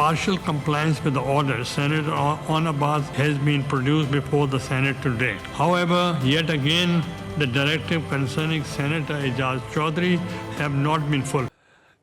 partial compliance with the order, Senator On Abbas has been produced before the Senate today. However, yet again, the directive concerning Senator Ejaz Chaudhry have not been fulfilled.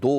2,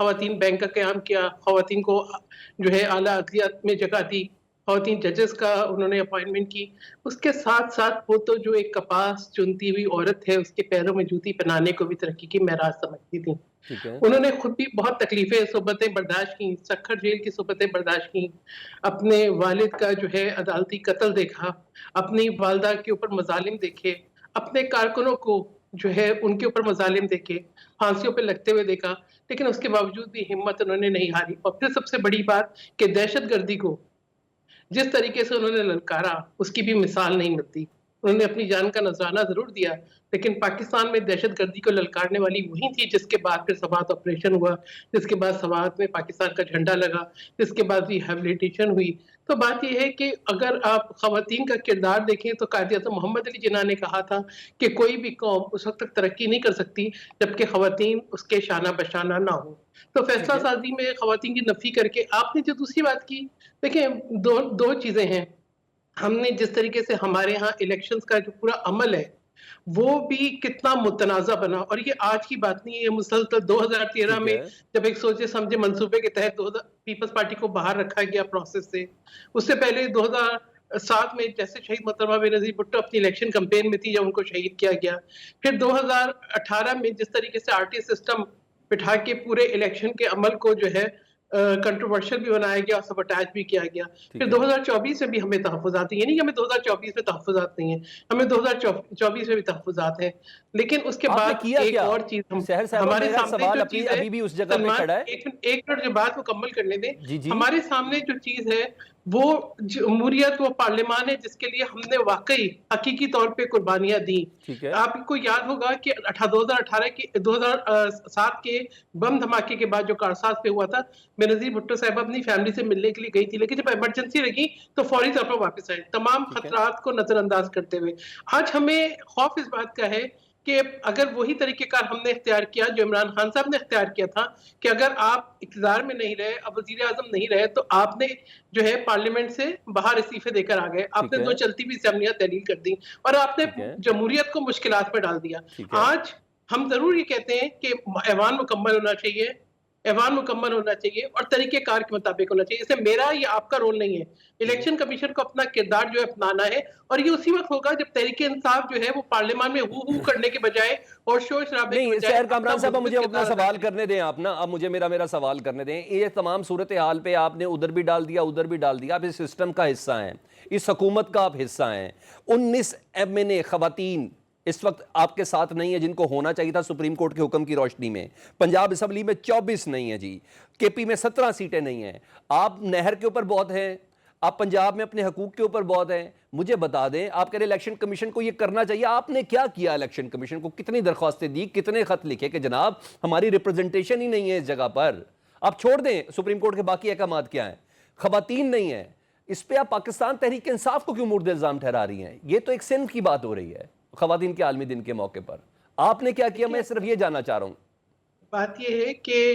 خواتین bank کا قیام کیا, خواتین کو جو ہے اعلیٰ عدلیات میں جگہ دی, خواتین ججز کا انہوں نے اپوائنٹمنٹ کی. اس کے ساتھ ساتھ وہ تو جو ایک کپاس چنتی ہوئی عورت ہے, اس کے پیروں میں جوتی پہنانے کو بھی ترقی کی معراج سمجھتی تھی. انہوں نے خود بھی بہت تکلیفیں صحبتیں برداشت کی, سکھر جیل کی صحبتیں برداشت کی, اپنے والد کا جو ہے عدالتی قتل دیکھا, اپنی والدہ کے اوپر مظالم دیکھے, اپنے کارکنوں کو جو ہے ان کے اوپر مظالم دیکھے, پھانسیوں پہ لگتے ہوئے دیکھا, لیکن اس کے باوجود بھی ہمت انہوں نے نہیں ہاری. اور پھر سب سے بڑی بات کہ دہشت گردی کو جس طریقے سے انہوں نے للکارا, اس کی بھی مثال نہیں ملتی. انہوں نے اپنی جان کا نذرانہ ضرور دیا, لیکن پاکستان میں دہشت گردی کو للکارنے والی وہی تھی جس کے بعد پھر سوات آپریشن ہوا, جس کے بعد سوات میں پاکستان کا جھنڈا لگا, جس کے بعد ریہیبلیٹیشن ہوئی. تو بات یہ ہے کہ اگر آپ خواتین کا کردار دیکھیں تو قائد اعظم محمد علی جناح نے کہا تھا کہ کوئی بھی قوم اس وقت تک ترقی نہیں کر سکتی جبکہ خواتین اس کے شانہ بشانہ نہ ہوں. تو فیصلہ سازی میں خواتین کی نفی کر کے آپ نے جو دوسری بات کی, دیکھیں دو چیزیں ہیں. ہم نے جس طریقے سے ہمارے ہاں الیکشنز کا جو پورا عمل ہے وہ بھی کتنا متنازع بنا, اور یہ آج کی بات نہیں ہے, یہ مسلسل 2013 میں جب ایک سوچے سمجھے منصوبے کے تحت پیپلز پارٹی کو باہر رکھا گیا پروسیس سے, اس سے پہلے 2007 میں جیسے شہید محترمہ بے نظیر بھٹو اپنی الیکشن کمپین میں تھی جب ان کو شہید کیا گیا, پھر 2018 میں جس طریقے سے RT سسٹم بٹھا کے پورے الیکشن کے عمل کو جو ہے کنٹروورشل بھی بنایا گیا اور سبوٹاج بھی کیا گیا. پھر 2024 میں بھی ہمیں تحفظات ہیں, یہ نہیں کہ ہمیں 2024 میں تحفظات نہیں ہیں, ہمیں 2024 میں بھی تحفظات ہیں. لیکن اس کے بعد ایک اور چیز ہمارے سامنے جو چیز ہے, ایک منٹ جو بات مکمل کرنے دیں, ہمارے سامنے جو چیز ہے وہ جمہوریت, وہ پارلیمان ہے جس کے لیے ہم نے واقعی حقیقی طور پہ قربانیاں دی. آپ کو یاد ہوگا کہ 2007 کے بم دھماکے کے بعد جو کارساز پہ ہوا تھا, بے نظیر بھٹو صاحبہ اپنی فیملی سے ملنے کے لیے گئی تھی, لیکن جب ایمرجنسی لگی تو فوری طور پر واپس آئے تمام خطرات کو نظر انداز کرتے ہوئے. آج ہمیں خوف اس بات کا ہے کہ اگر وہی طریقہ کار ہم نے اختیار کیا جو عمران خان صاحب نے اختیار کیا تھا, کہ اگر آپ اقتدار میں نہیں رہے, اب وزیر اعظم نہیں رہے, تو آپ نے جو ہے پارلیمنٹ سے باہر استعفے دے کر آ گئے, آپ نے 2 چلتی بھی اسمبلیاں تحلیل کر دی اور آپ نے جمہوریت کو مشکلات میں ڈال دیا. آج ہم ضرور یہ کہتے ہیں کہ ایوان مکمل ہونا چاہیے, ایوان مکمل ہونا چاہیے اور طریقہ کار کے مطابق ہونا چاہیے. اس میں میرا یا آپ کا رول نہیں ہے, الیکشن کمیشن کو اپنا کردار جو ہے اپنانا ہے, اور یہ اسی وقت ہوگا جب تحریک انصاف جو ہے وہ پارلیمان میں ہو کرنے کے بجائے اور شور شرابے کے بجائے. سحر کامران صاحب مجھے اپنا سوال کرنے دیں آپ نا, اب مجھے میرا سوال کرنے دیں. یہ تمام صورتحال پہ آپ نے ادھر بھی ڈال دیا ادھر بھی ڈال دیا, آپ اس سسٹم کا حصہ ہیں, اس حکومت کا آپ حصہ ہیں. 19 MNA خواتین اس وقت آپ کے ساتھ نہیں ہے جن کو ہونا چاہیے تھا سپریم کورٹ کے حکم کی روشنی میں. پنجاب اسمبلی میں 24 نہیں ہے جی, KP میں 17 سیٹیں نہیں ہیں. آپ نہر کے اوپر بہت ہیں, آپ پنجاب میں اپنے حقوق کے اوپر بہت ہیں. مجھے بتا دیں, آپ کہہ رہے الیکشن کمیشن کو یہ کرنا چاہیے, آپ نے کیا کیا الیکشن کمیشن کو؟ کتنی درخواستیں دی, کتنے خط لکھے کہ جناب ہماری ریپرزنٹیشن ہی نہیں ہے اس جگہ پر. آپ چھوڑ دیں سپریم کورٹ کے باقی احکامات کیا ہیں, خواتین نہیں ہیں, اس پہ آپ پاکستان تحریک انصاف کو کیوں مورد الزام ٹھہرا رہی ہیں؟ یہ تو ایک سندھ کی بات ہو رہی ہے خواتین کے عالمی دن کے موقع پر. آپ نے کیا کیا, میں صرف یہ جاننا چاہ رہا ہوں. بات یہ ہے کہ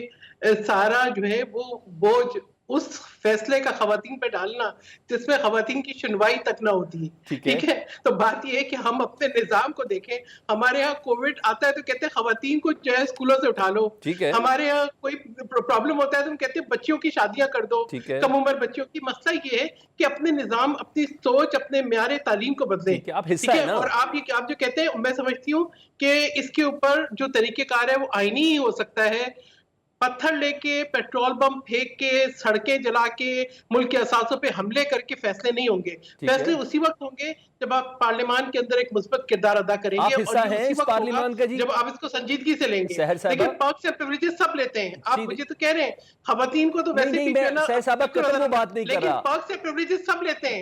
سارا جو ہے وہ بوجھ اس فیصلے کا خواتین پہ ڈالنا جس میں خواتین کی سنوائی تک نہ ہوتی ہے, ٹھیک ہے. تو بات یہ ہے کہ ہم اپنے نظام کو دیکھیں. ہمارے ہاں کووڈ آتا ہے تو کہتے ہیں خواتین کو جو ہے اسکولوں سے اٹھا لو, ہمارے ہاں کوئی پرابلم ہوتا ہے تو ہم کہتے ہیں بچیوں کی شادیاں کر دو, کم عمر بچیوں کی. مسئلہ یہ ہے کہ اپنے نظام, اپنی سوچ, اپنے معیار تعلیم کو بدلیں. ٹھیک ہے, اور آپ جو کہتے ہیں, میں سمجھتی ہوں کہ اس کے اوپر جو طریقہ کار ہے وہ آئینی ہی ہو سکتا ہے. پتھر لے کے, پیٹرول بم پھینک کے, سڑکیں جلا کے, ملک کے اثاثوں پہ حملے کر کے فیصلے نہیں ہوں گے. فیصلے اسی وقت ہوں گے جب آپ پارلیمان کے اندر ایک مثبت کردار ادا کریں گے, اور اسی وقت ہوگا جب آپ اس کو سنجیدگی سے لیں گے. لیکن پرکس اور پریولیجز سب لیتے ہیں. آپ مجھے تو کہہ رہے ہیں خواتین کو تو ویسے ہی لیکن پرکس اور پریولیجز سب لیتے ہیں,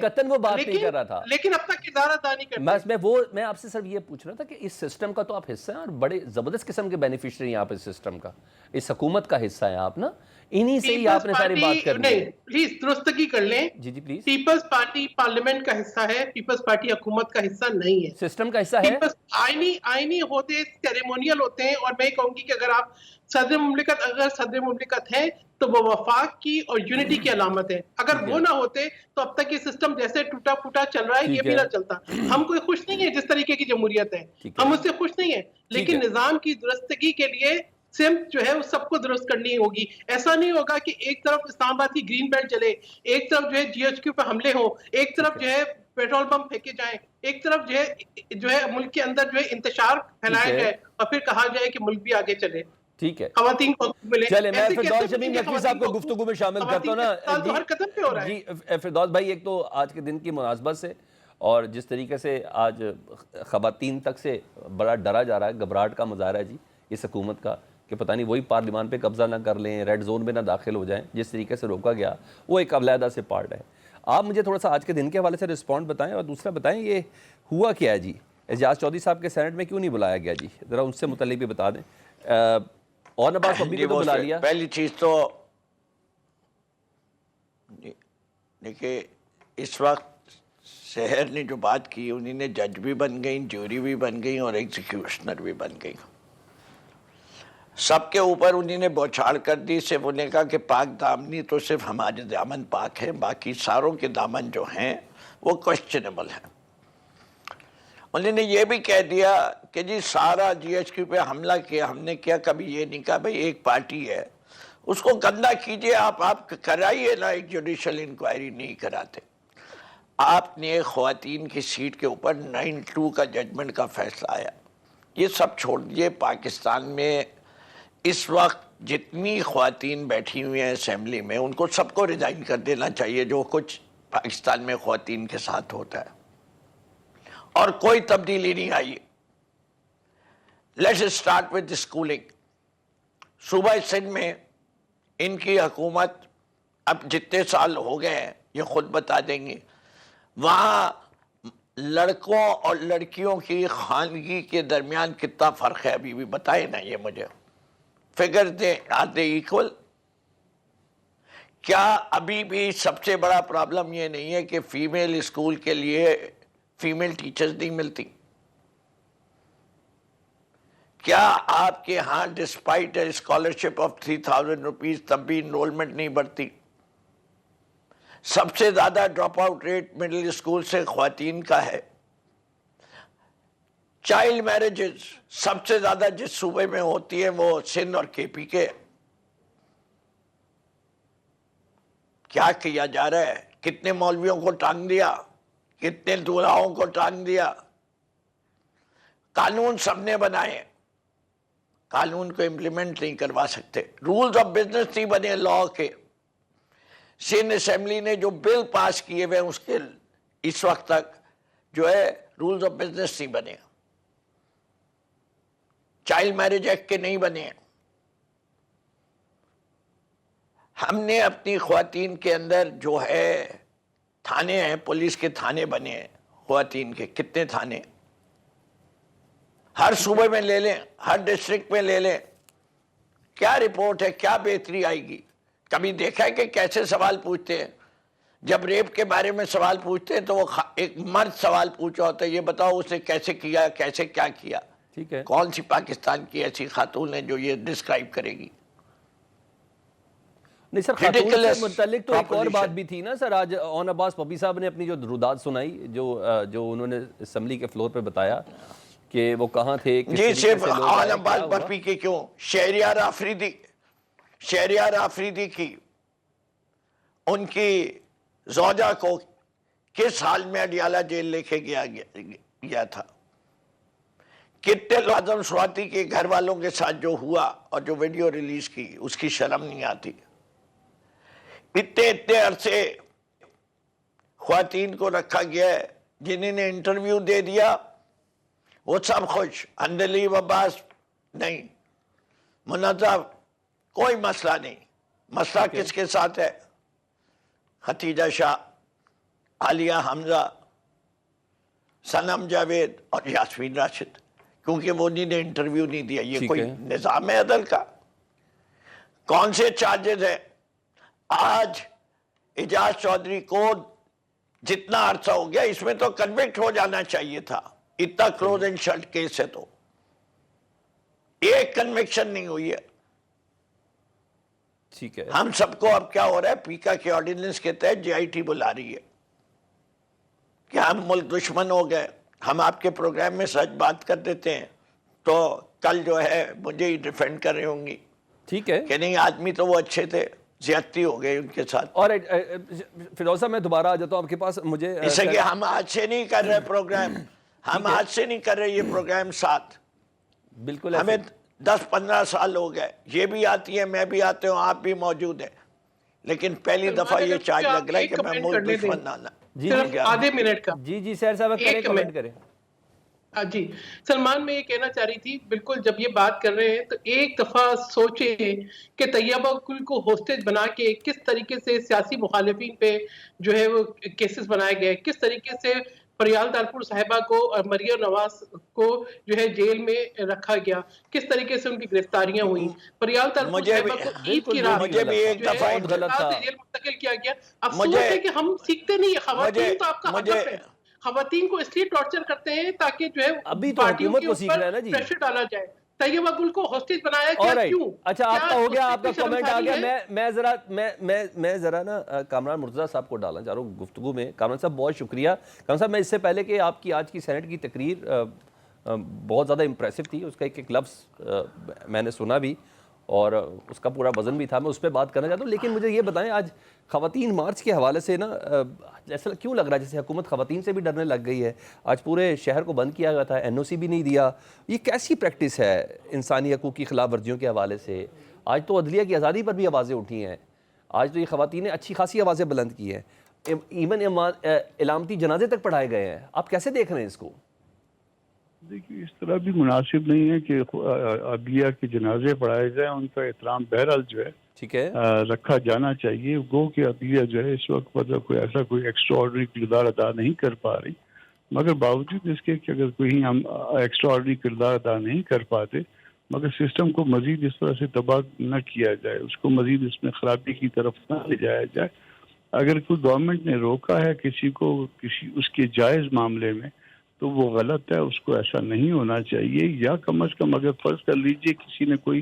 لیکن اپنا کردار ادا نہیں کرتے. میں آپ سے صرف یہ پوچھ رہا تھا کہ اس سسٹم کا تو آپ حصہ ہیں اور بڑے زبردست قسم کے بینیفیشری ہیں آپ اس سسٹم کا, اس حکومت کا حصہ ہیں آپ نا, انہی سے ہی آپ نے ساری بات کرنی ہے. پلیز درستگی کر لیں. جی پلیز. پیپلز پارٹی پارلیمنٹ کا حصہ ہے, پیپلز پارٹی حکومت کا حصہ نہیں ہے. سسٹم کا حصہ ہے. آئینی ہوتے, سیریمونیل ہوتے ہیں, اور میں کہوں گی کہ اگر آپ صدر مملکت ہیں تو وہ وفاق کی اور یونٹی کی علامت ہے. اگر وہ نہ ہوتے تو اب تک یہ سسٹم جیسے ٹوٹا پھوٹا چل رہا ہے یہ بھی نہ چلتا. ہم کوئی خوش نہیں ہے جس طریقے کی جمہوریت ہے, ہم اس سے خوش نہیں ہیں, لیکن نظام کی درستگی کے لیے سمت جو ہے وہ سب کو درست کرنی ہوگی. ایسا نہیں ہوگا کہ ایک طرف اسلام آباد کی گرین بیلٹ چلے, ایک طرف جو ہے جی ایچ کیو پہ حملے ہوں, ایک طرف جو ہے پیٹرول پمپ پھینکے جائیں, ایک طرف جو ہے ملک کے اندر جو ہے انتشار پھیلایا جائے اور پھر کہا جائے کہ ملک بھی آگے چلے. ٹھیک ہے, خواتین کو ملے. چلے میں فردوس شمیم نقوی صاحب کو گفتگو میں شامل کرتا ہوں نا. تو ہر قدم پہ ہو رہا ہے. جی فردوس بھائی, ایک تو آج کے دن کی مناسبت سے اور جس طریقے سے آج خواتین تک سے بڑا ڈرا جا رہا ہے, گھبراہٹ کا مظاہرہ ہے جی اس حکومت کا کہ پتہ نہیں وہی پارلیمان پہ قبضہ نہ کر لیں, ریڈ زون میں نہ داخل ہو جائیں, جس طریقے سے روکا گیا وہ ایک علیحدہ سے پارٹ ہے. آپ مجھے تھوڑا سا آج کے دن کے حوالے سے رسپونڈ بتائیں, اور دوسرا بتائیں یہ ہوا کیا ہے جی, اعجاز چودھری صاحب کے سینٹ میں کیوں نہیں بلایا گیا جی, ذرا ان سے متعلق بھی بتا دیں. اور نباز پبی کو تو بلا لیا. پہلی چیز تو دیکھیں اس وقت شہر نے جو بات کی, انہیں نے جج بھی بن گئیں, جوری بھی بن گئیں اور ایگزیکیوشنر بھی بن گئیں. سب کے اوپر انہیں نے بوچھاڑ کر دی. صرف انہیں کہا کہ پاک دامنی تو صرف ہمارے دامن پاک ہیں, باقی ساروں کے دامن جو ہیں وہ کوسچنیبل ہیں. انہوں نے یہ بھی کہہ دیا کہ جی سارا جی ایچ کیو پہ حملہ کیا ہم نے کیا, کبھی یہ نہیں کہا بھئی ایک پارٹی ہے اس کو گندہ کیجئے, آپ کرائیے نا, ایک جوڈیشل انکوائری نہیں کراتے. آپ نے خواتین کی سیٹ کے اوپر 9-2 کا ججمنٹ کا فیصلہ آیا. یہ سب چھوڑ دیجئے. پاکستان میں اس وقت جتنی خواتین بیٹھی ہوئی ہیں اسمبلی میں, ان کو سب کو ریزائن کر دینا چاہیے جو کچھ پاکستان میں خواتین کے ساتھ ہوتا ہے, اور کوئی تبدیلی نہیں آئی. Let's start with schooling. صوبہ سندھ میں ان کی حکومت اب جتنے سال ہو گئے ہیں یہ خود بتا دیں گے, وہاں لڑکوں اور لڑکیوں کی خواندگی کے درمیان کتنا فرق ہے ابھی بھی بتائیں نا یہ مجھے. فگر دیں, آر دے ایکول؟ کیا ابھی بھی سب سے بڑا پرابلم یہ نہیں ہے کہ فیمیل اسکول کے لیے فیمیل ٹیچرز نہیں ملتی؟ کیا آپ کے ہاں despite a scholarship of 3000 rupees تب بھی انرولمنٹ نہیں بڑھتی؟ سب سے زیادہ drop out rate middle school سے خواتین کا ہے. چائلڈ میرجز سب سے زیادہ جس صوبے میں ہوتی ہے وہ سندھ اور کے پی کے. کیا کیا جا رہا ہے؟ کتنے مولویوں کو ٹانگ دیا, کتنے دلہاؤں کو ٹانگ دیا. قانون سب نے بنائے, قانون کو امپلیمنٹ نہیں کروا سکتے. رولز آف بزنس نہیں بنے لاء کے. سندھ اسمبلی نے جو بل پاس کیے ہوئے اس کے اس وقت تک جو ہے رولز آف بزنس نہیں بنے. چائلڈ میرج ایکٹ کے نہیں بنے. ہم نے اپنی خواتین کے اندر جو ہے تھانے ہیں, پولیس کے تھانے بنے ہیں خواتین کے, کتنے تھانے ہر صوبے میں لے لیں, ہر ڈسٹرکٹ میں لے لیں. کیا رپورٹ ہے, کیا بہتری آئے گی؟ کبھی دیکھا ہے کہ کیسے سوال پوچھتے ہیں؟ جب ریپ کے بارے میں سوال پوچھتے ہیں تو وہ ایک مرد سوال پوچھا ہوتا ہے, یہ بتاؤ اس نے کیسے کیا, کیسے کیا کیا. ٹھیک ہے, کون سی پاکستان کی ایسی خاتون ہے جو یہ ڈسکرائب کرے گی؟ نہیں سر, خاتون سے متعلق تو ایک اور بات بھی تھی نا سر. آج اون عباس پبی صاحب نے اپنی جو روداد سنائی, جو انہوں نے اسمبلی کے فلور پہ بتایا کہ وہ کہاں تھے. جی صرف اون عباس پبی کی کیوں, شہریار آفریدی کی ان کی زوجہ کو کس حال میں اڈیالہ جیل لے کے گیا تھا. کتنے لازم سواتی کے گھر والوں کے ساتھ جو ہوا اور جو ویڈیو ریلیز کی اس کی شرم نہیں آتی. اتنے عرصے خواتین کو رکھا گیا ہے, جنہیں نے انٹرویو دے دیا وہ سب خوش. اندلیب عباس نہیں, منظم, کوئی مسئلہ نہیں. مسئلہ کس کے ساتھ ہے؟ ختیجہ شاہ, عالیہ حمزہ, صنم جاوید اور یاسمین راشد, کیونکہ وہ انہیں نے انٹرویو نہیں دیا. یہ کوئی نظام ہے عدل کا؟ کون سے چارجز ہیں؟ آج اعجاز چودھری کو جتنا عرصہ ہو گیا اس میں تو کنوکٹ ہو جانا چاہیے تھا. اتنا کلوز اینڈ شٹ کیس ہے تو ایک کنوکشن نہیں ہوئی ہے. ٹھیک ہے, ہم سب کو اب کیا ہو رہا ہے, پیکا کے آرڈیننس کے تحت جے آئی ٹی بلا رہی ہے کہ ہم ملک دشمن ہو گئے. ہم آپ کے پروگرام میں سچ بات کر دیتے ہیں تو کل جو ہے مجھے ہی ڈیفینڈ کر رہی ہوں گی ٹھیک ہے. کہ نہیں آدمی تو وہ اچھے تھے, زیادتی ہو گئی ان کے ساتھ. اور فردوس صاحب میں دوبارہ آ جاتا ہوں آپ کے پاس. مجھے اس لیے ہم آج سے نہیں کر رہے پروگرام, ہم آج سے نہیں کر رہے یہ پروگرام ساتھ, بالکل ہمیں 10-15 سال ہو گئے. یہ بھی آتی ہے, میں بھی آتے ہوں, آپ بھی موجود ہیں, لیکن پہلی دفعہ یہ چارج لگ رہا ہے کہ میں ملک دشمن نہ صرف آدھے منٹ کا. جی سیر صاحب کریں, کمنٹ کریں. جی سلمان, میں یہ کہنا چاہ رہی تھی, بالکل جب یہ بات کر رہے ہیں تو ایک دفعہ سوچیں کہ طیبہ گل کو ہوسٹیج بنا کے کس طریقے سے سیاسی مخالفین پہ جو ہے وہ کیسز بنائے گئے, کس طریقے سے پریال تالپور صاحبہ کو اور مریم نواز کو جو ہے جیل میں رکھا گیا, کس طریقے سے ان کی گرفتاریاں ہوئیں. پریال تالپور صاحبہ کو عید کی رات مجھے بھی ایک دفعہ جیل منتقل کیا گیا. افسوس ہے کہ ہم سیکھتے نہیں ہیں. خواتین تو آپ کا ہدف ہے, خواتین کو اس لیے ٹارچر کرتے ہیں تاکہ جو ہے ابھی تو پارٹیوں حکومت کے کو سیکھنا ہے نا اوپر جی. پریشر ڈالا جائے. طیبہ گل کو ہوسٹیج بنایا گیا کیوں؟ اچھا آپ کا ہو گیا, آپ کا کمنٹ آ گیا. میں ذرا نا کامران مرتضیٰ صاحب کو ڈالنا چاہ رہا ہوں گفتگو میں. کامران صاحب بہت شکریہ. کامران صاحب میں اس سے پہلے کہ آپ کی آج کی سینٹ کی تقریر بہت زیادہ امپریسو تھی, اس کا ایک لفظ میں نے سنا بھی اور اس کا پورا وزن بھی تھا, میں اس پہ بات کرنا چاہتا ہوں. لیکن مجھے یہ بتائیں, آج خواتین مارچ کے حوالے سے نا ایسا کیوں لگ رہا ہے جیسے حکومت خواتین سے بھی ڈرنے لگ گئی ہے؟ آج پورے شہر کو بند کیا گیا تھا, این او سی بھی نہیں دیا. یہ کیسی پریکٹس ہے انسانی حقوق کی خلاف ورزیوں کے حوالے سے؟ آج تو عدلیہ کی آزادی پر بھی آوازیں اٹھی ہیں, آج تو یہ خواتین نے اچھی خاصی آوازیں بلند کی ہیں, ایون علامتی جنازے تک پڑھائے گئے ہیں. آپ کیسے دیکھ رہے ہیں اس کو؟ دیکھیے, اس طرح بھی مناسب نہیں ہے کہ عدلیہ کے جنازے پڑھائے جائیں. ان کا احترام بہرحال جو ہے ٹھیک ہے رکھا جانا چاہیے. گو کہ عدلیہ جو ہے اس وقت مطلب کوئی ایسا کوئی ایکسٹراڈنری کردار ادا نہیں کر پا رہی, مگر باوجود اس کے کہ اگر کوئی ہم ایکسٹراڈنری کردار ادا نہیں کر پاتے, مگر سسٹم کو مزید اس طرح سے تباہ نہ کیا جائے, اس کو مزید اس میں خرابی کی طرف نہ لے جایا جائے. اگر کوئی گورنمنٹ نے روکا ہے کسی کو کسی اس کے جائز معاملے میں تو وہ غلط ہے, اس کو ایسا نہیں ہونا چاہیے. یا کم از کم اگر فرض کر لیجئے کسی نے کوئی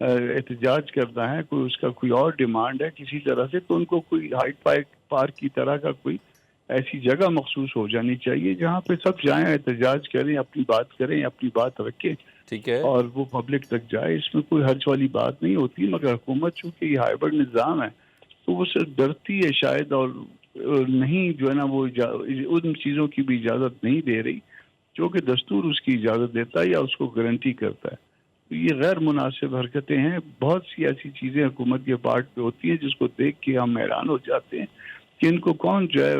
احتجاج کرنا ہے, کوئی اس کا کوئی اور ڈیمانڈ ہے کسی طرح سے, تو ان کو کوئی ہائیڈ پارک کی طرح کا کوئی ایسی جگہ مخصوص ہو جانی چاہیے جہاں پہ سب جائیں, احتجاج کریں, اپنی بات کریں, اپنی بات رکھیں, ٹھیک ہے, اور وہ پبلک تک جائے. اس میں کوئی حرج والی بات نہیں ہوتی. مگر حکومت چونکہ یہ ہائبرڈ نظام ہے تو وہ صرف ڈرتی ہے شاید, اور نہیں جو ہے نا وہ ان چیزوں کی بھی اجازت نہیں دے رہی جو کہ دستور اس کی اجازت دیتا ہے یا اس کو گارنٹی کرتا ہے. تو یہ غیر مناسب حرکتیں ہیں. بہت سی ایسی چیزیں حکومت کے پارٹ پہ ہوتی ہیں جس کو دیکھ کے ہم حیران ہو جاتے ہیں کہ ان کو کون جو ہے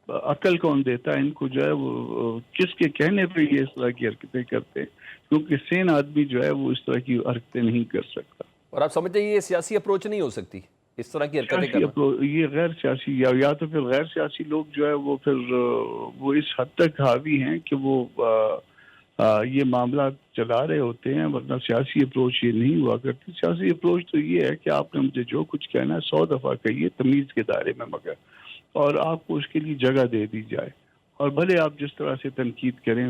عقل کون دیتا ہے, ان کو جو ہے وہ کس کے کہنے پہ یہ اس طرح کی حرکتیں کرتے ہیں, کیونکہ سین آدمی جو ہے وہ اس طرح کی حرکتیں نہیں کر سکتا. اور آپ سمجھتے ہیں یہ سیاسی اپروچ نہیں ہو سکتی اس طرح کی حرکتیں کرنا؟ یہ غیر سیاسی یا تو پھر غیر سیاسی لوگ جو ہے وہ پھر وہ اس حد تک حاوی ہیں کہ وہ یہ معاملات چلا رہے ہوتے ہیں, ورنہ سیاسی اپروچ یہ نہیں ہوا کرتی. سیاسی اپروچ تو یہ ہے کہ آپ نے مجھے جو کچھ کہنا ہے 100 دفعہ کہیے تمیز کے دائرے میں, مگر اور آپ کو اس کے لیے جگہ دے دی جائے. اور بھلے آپ جس طرح سے تنقید کریں,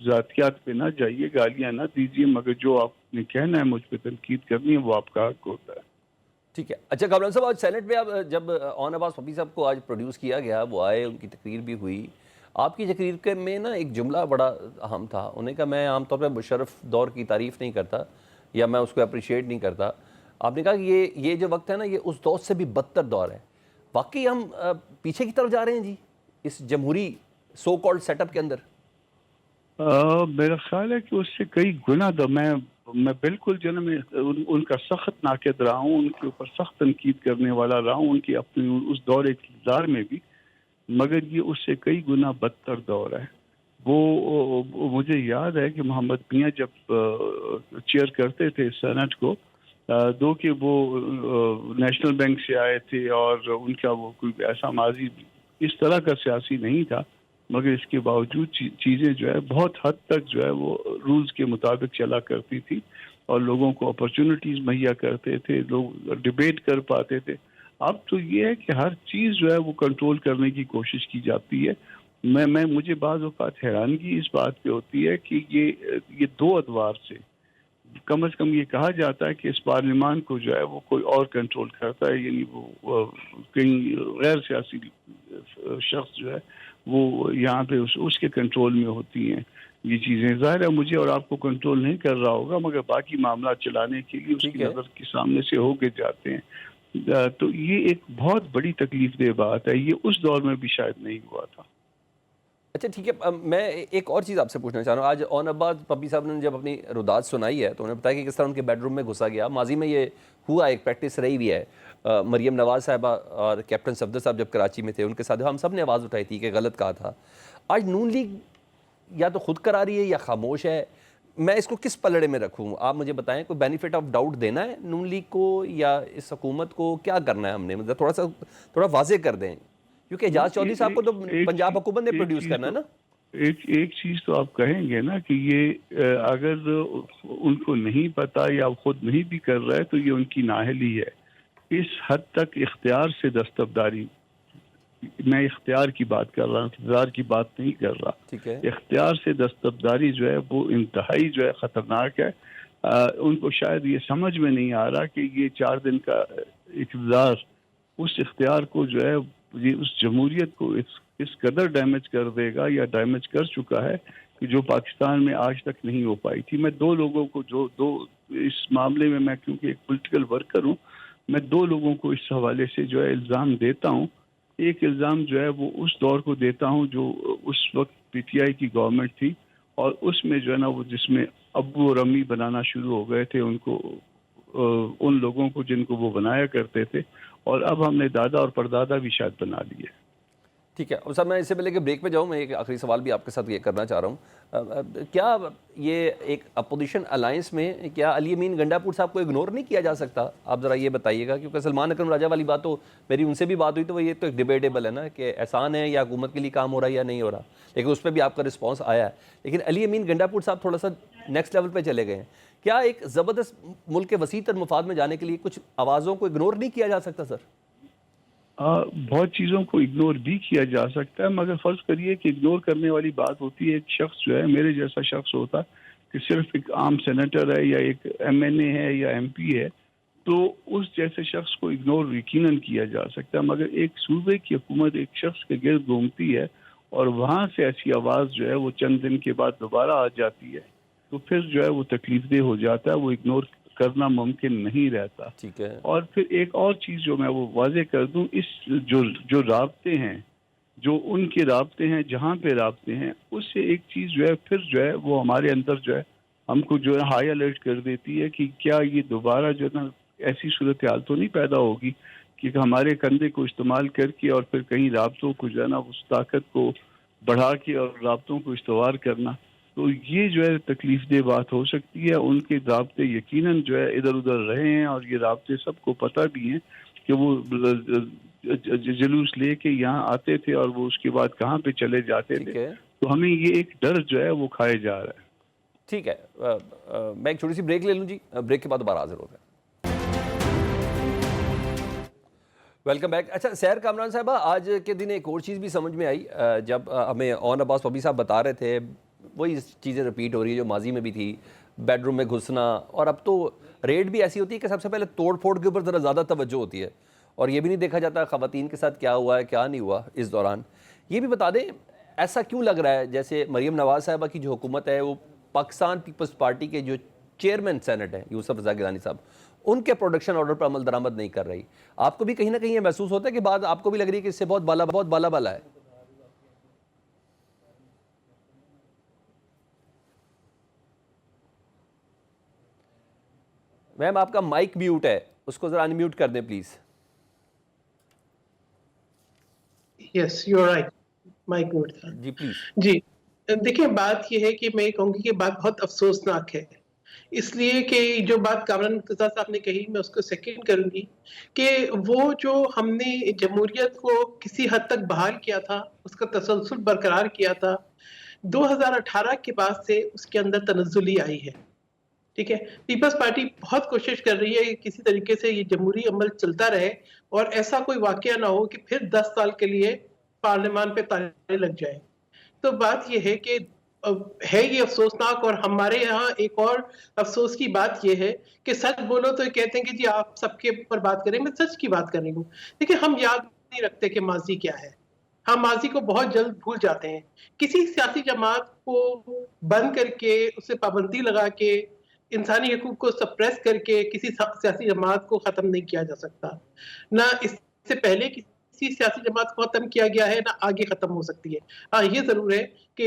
ذاتیات پہ نہ جائیے, گالیاں نہ دیجیے, مگر جو آپ نے کہنا ہے مجھ پہ تنقید کرنی ہے وہ آپ کا حق ہوتا ہے. ٹھیک ہے. اچھا کامران صاحب, آج سینٹ میں جب اون عباس پپی صاحب کو آج پروڈیوس کیا گیا, وہ آئے, ان کی تقریر بھی ہوئی. آپ کی تقریر کے میں نا ایک جملہ بڑا اہم تھا. انہوں نے کہا میں عام طور پہ مشرف دور کی تعریف نہیں کرتا یا میں اس کو اپریشیٹ نہیں کرتا. آپ نے کہا کہ یہ جو وقت ہے نا یہ اس دور سے بھی بدتر دور ہے. واقعی ہم پیچھے کی طرف جا رہے ہیں جی اس جمہوری سو کالڈ سیٹ اپ کے اندر؟ میرا خیال ہے کہ اس سے کئی گنا میں بالکل جو میں ان کا سخت ناقد رہا ہوں, ان کے اوپر سخت تنقید کرنے والا رہا ہوں ان کی اپنی اس دور اقتدار میں بھی, مگر یہ اس سے کئی گنا بدتر دور ہے. وہ مجھے یاد ہے کہ محمد میاں جب چیئر کرتے تھے سینٹ کو, دو کہ وہ نیشنل بینک سے آئے تھے اور ان کا وہ کوئی ایسا ماضی اس طرح کا سیاسی نہیں تھا, مگر اس کے باوجود چیزیں جو ہے بہت حد تک جو ہے وہ رولز کے مطابق چلا کرتی تھی اور لوگوں کو اپرچونٹیز مہیا کرتے تھے, لوگ ڈیبیٹ کر پاتے تھے. اب تو یہ ہے کہ ہر چیز جو ہے وہ کنٹرول کرنے کی کوشش کی جاتی ہے. مجھے بعض اوقات حیرانگی اس بات پہ ہوتی ہے کہ یہ دو ادوار سے کم از کم یہ کہا جاتا ہے کہ اس پارلیمان کو جو ہے وہ کوئی اور کنٹرول کرتا ہے, یعنی وہ کہیں غیر سیاسی شخص جو ہے وہ یہاں پہ اس کے کنٹرول میں ہوتی ہیں. یہ چیزیں ظاہر ہے مجھے اور آپ کو کنٹرول نہیں کر رہا ہوگا، مگر باقی معاملات چلانے کے لیے اس ٹھیک کی ہے. نظر کے سامنے سے ہو کے جاتے ہیں. تو یہ ایک بہت بڑی تکلیف دہ بات ہے، یہ اس دور میں بھی شاید نہیں ہوا تھا. اچھا ٹھیک ہے، میں ایک اور چیز آپ سے پوچھنا چاہ رہا ہوں. آج اون عباس پپی صاحب نے جب اپنی روداد سنائی ہے تو انہوں نے بتایا کہ کس طرح ان کے بیڈ روم میں گھسا گیا. ماضی میں یہ ہوا، ایک پریکٹس رہی بھی ہے. مریم نواز صاحبہ اور کیپٹن صفدر صاحب جب کراچی میں تھے ان کے ساتھ ہم سب نے آواز اٹھائی تھی کہ غلط کہا تھا. آج نون لیگ یا تو خود کرا رہی ہے یا خاموش ہے. میں اس کو کس پلڑے میں رکھوں؟ آپ مجھے بتائیں. کوئی بینیفٹ آف ڈاؤٹ دینا ہے نون لیگ کو یا اس حکومت کو؟ کیا کرنا ہے ہم نے؟ مطلب تھوڑا واضح کر دیں، کیونکہ اعجاز چودھری صاحب کو تو پنجاب حکومت نے پروڈیوس کرنا ہے نا. ایک چیز تو آپ کہیں گے نا کہ یہ اگر ان کو نہیں پتا یا خود نہیں بھی کر رہا ہے تو یہ ان کی نااہلی ہے. اس حد تک اختیار سے دستبرداری، میں اختیار کی بات کر رہا ہوں، اقتدار کی بات نہیں کر رہا. ٹھیک ہے. اختیار سے دستبرداری جو ہے وہ انتہائی جو ہے خطرناک ہے. ان کو شاید یہ سمجھ میں نہیں آ رہا کہ یہ 4 دن کا اقتدار اس اختیار کو جو ہے یہ اس جمہوریت کو اس قدر ڈیمیج کر دے گا یا ڈیمیج کر چکا ہے کہ جو پاکستان میں آج تک نہیں ہو پائی تھی. میں 2 لوگوں کو اس معاملے میں کیونکہ ایک پولیٹیکل ورکر ہوں، میں 2 لوگوں کو اس حوالے سے جو ہے الزام دیتا ہوں. ایک الزام جو ہے وہ اس دور کو دیتا ہوں جو اس وقت پی ٹی آئی کی گورنمنٹ تھی، اور اس میں جو ہے نا وہ جس میں ابو اور امی بنانا شروع ہو گئے تھے ان کو، ان لوگوں کو جن کو وہ بنایا کرتے تھے، اور اب ہم نے دادا اور پردادا بھی شاید بنا لیے. ٹھیک ہے. اور صاحب میں اس سے پہلے کہ بریک پہ جاؤں، میں ایک آخری سوال بھی آپ کے ساتھ یہ کرنا چاہ رہا ہوں. کیا یہ ایک اپوزیشن الائنس میں کیا علی امین گنڈا پور صاحب کو اگنور نہیں کیا جا سکتا؟ آپ ذرا یہ بتائیے گا، کیونکہ سلمان اکرم راجہ والی بات تو میری ان سے بھی بات ہوئی تو وہ یہ تو ایک ڈیبیٹیبل ہے نا کہ احسان ہے یا حکومت کے لیے کام ہو رہا ہے یا نہیں ہو رہا، لیکن اس پہ بھی آپ کا رسپانس آیا ہے. لیکن علی امین گنڈا پور صاحب تھوڑا سا نیکسٹ لیول پہ چلے گئے ہیں. کیا ایک زبردست ملک کے وسیع تر مفاد میں جانے کے لیے کچھ آوازوں کو اگنور نہیں کیا جا سکتا سر؟ بہت چیزوں کو اگنور بھی کیا جا سکتا ہے، مگر فرض کریے کہ اگنور کرنے والی بات ہوتی ہے ایک شخص جو ہے میرے جیسا شخص ہوتا کہ صرف ایک عام سینیٹر ہے یا ایک ایم این اے ہے یا ایم پی ہے، تو اس جیسے شخص کو اگنور یقیناً کیا جا سکتا ہے. مگر ایک صوبے کی حکومت ایک شخص کے گرد گھومتی ہے اور وہاں سے ایسی آواز جو ہے وہ چند دن کے بعد دوبارہ آ جاتی ہے، تو پھر جو ہے وہ تکلیف دہ ہو جاتا ہے، وہ اگنور کرنا ممکن نہیں رہتا. ٹھیک ہے. اور پھر ایک اور چیز جو میں وہ واضح کر دوں، اس جو رابطے ہیں، جو ان کے رابطے ہیں، جہاں پہ رابطے ہیں، اس سے ایک چیز جو ہے پھر جو ہے وہ ہمارے اندر جو ہے ہم کو جو ہے ہائی الرٹ کر دیتی ہے کہ کیا یہ دوبارہ جو ہے نا ایسی صورتحال تو نہیں پیدا ہوگی کہ ہمارے کندھے کو استعمال کر کے اور پھر کہیں رابطوں کو جو ہے نا اس طاقت کو بڑھا کے اور رابطوں کو استوار کرنا. تو یہ جو ہے تکلیف دہ بات ہو سکتی ہے. ان کے رابطے یقیناً جو ہے ادھر ادھر رہے ہیں، اور یہ رابطے سب کو پتہ بھی ہیں کہ وہ جلوس لے کے یہاں آتے تھے اور وہ اس کے بعد کہاں پہ چلے جاتے تھے. تو ہمیں یہ ایک ڈر جو ہے وہ کھائے جا رہا ہے. ٹھیک ہے. میں ایک چھوٹی سی بریک لے لوں جی، بریک کے بعد دوبارہ حاضر ہو گئے. Welcome back. اچھا سیر کامران صاحبہ، آج کے دن ایک اور چیز بھی سمجھ میں آئی جب ہمیں اون عباس پپی صاحب بتا رہے تھے. وہی چیزیں رپیٹ ہو رہی ہے جو ماضی میں بھی تھی، بیڈ روم میں گھسنا، اور اب تو ریڈ بھی ایسی ہوتی ہے کہ سب سے پہلے توڑ پھوڑ کے اوپر ذرا زیادہ توجہ ہوتی ہے، اور یہ بھی نہیں دیکھا جاتا خواتین کے ساتھ کیا ہوا ہے کیا نہیں ہوا اس دوران. یہ بھی بتا دیں ایسا کیوں لگ رہا ہے جیسے مریم نواز صاحبہ کی جو حکومت ہے وہ پاکستان پیپلز پارٹی کے جو چیئرمین سینٹ ہیں یوسف رضا گیلانی صاحب، ان کے پروڈکشن آرڈر پر عمل درآمد نہیں کر رہی؟ آپ کو بھی کہیں نہ کہیں یہ محسوس ہوتا ہے کہ بات آپ کو بھی لگ رہی ہے کہ اس سے بہت بالا بالا ہے؟ میم آپ کا مائک میوٹ ہے، اس کو ذرا انمیوٹ کر دیں please. Yes you are right, mic mute تھا. جی پلیز. جی دیکھیں، بات یہ ہے کہ میں کہوں گی کہ بات بہت افسوسناک ہے، اس لیے کہ جو بات کامران مرتضیٰ صاحب نے کہی میں اس کو سیکنڈ کروں گی کہ وہ جو ہم نے جمہوریت کو کسی حد تک بحال کیا تھا، اس کا تسلسل برقرار کیا تھا، 2018 کے بعد سے اس کے اندر تنزلی آئی ہے. ٹھیک ہے، پیپلز پارٹی بہت کوشش کر رہی ہے کہ کسی طریقے سے یہ جمہوری عمل چلتا رہے اور ایسا کوئی واقعہ نہ ہو کہ پھر 10 سال کے لیے پارلیمان پہ تالے لگ جائے. تو بات یہ ہے کہ ہے یہ افسوسناک، اور ہمارے یہاں ایک اور افسوس کی بات یہ ہے کہ سچ بولو تو کہتے ہیں کہ جی آپ سب کے اوپر بات کریں، میں سچ کی بات کر رہی ہوں. دیکھیں ہم یاد نہیں رکھتے کہ ماضی کیا ہے، ہم ماضی کو بہت جلد بھول جاتے ہیں. کسی سیاسی جماعت کو بند کر کے اسے پابندی لگا کے انسانی حقوق کو سپریس کر کے کسی سیاسی جماعت کو ختم نہیں کیا جا سکتا. نہ اس سے پہلے کسی سیاسی جماعت کو ختم کیا گیا ہے، نہ آگے ختم ہو سکتی ہے. ہاں یہ ضرور ہے کہ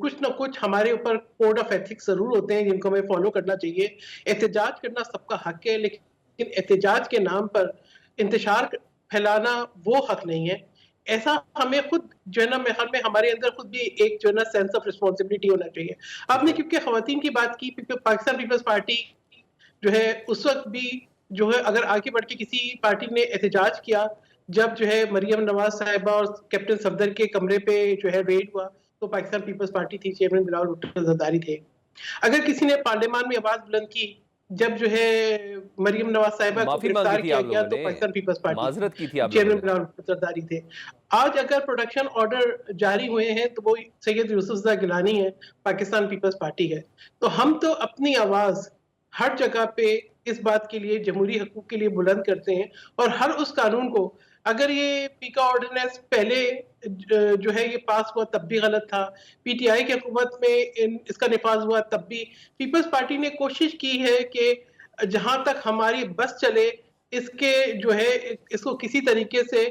کچھ نہ کچھ ہمارے اوپر کوڈ آف ایتھکس ضرور ہوتے ہیں جن کو ہمیں فالو کرنا چاہیے. احتجاج کرنا سب کا حق ہے، لیکن احتجاج کے نام پر انتشار پھیلانا وہ حق نہیں ہے. ایسا ہمیں خود جو ہے نا میں ہمارے اندر خود بھی ایک جو ہے نا سینس آف ریسپانسبلٹی ہونا چاہیے. آپ نے کیونکہ خواتین کی بات کی، پاکستان پیپلز پارٹی جو ہے اس وقت بھی جو ہے اگر آگے بڑھ کے کسی پارٹی نے احتجاج کیا جب جو ہے مریم نواز صاحبہ اور کیپٹن صفدر کے کمرے پہ جو ہے ریڈ ہوا تو پاکستان پیپلز پارٹی تھی، چیئرمین بلاول بھٹو زرداری تھے. اگر کسی نے پارلیمان میں آواز بلند کی جب جو ہے مریم نواز صاحبہ کو معافی گرفتار مانگی تھی کیا آپ گیا لوگوں تو نے، پاکستان پیپلز پارٹی معذرت کی تھی آپ لوگوں چیئرمین نے. بلاول بھٹو زرداری تھے. آج اگر پروڈکشن آرڈر جاری ہوئے ہیں تو وہ سید یوسف رضا گیلانی ہے، پاکستان پیپلز پارٹی ہے. تو ہم تو اپنی آواز ہر جگہ پہ اس بات کے لیے جمہوری حقوق کے لیے بلند کرتے ہیں، اور ہر اس قانون کو، اگر یہ پیکا آرڈیننس پہلے جو ہے یہ پاس ہوا تب بھی غلط تھا، پی ٹی آئی کی حکومت میں اس کا نفاذ ہوا تب بھی پیپلز پارٹی نے کوشش کی ہے کہ جہاں تک ہماری بس چلے اس کے جو ہے اس کو کسی طریقے سے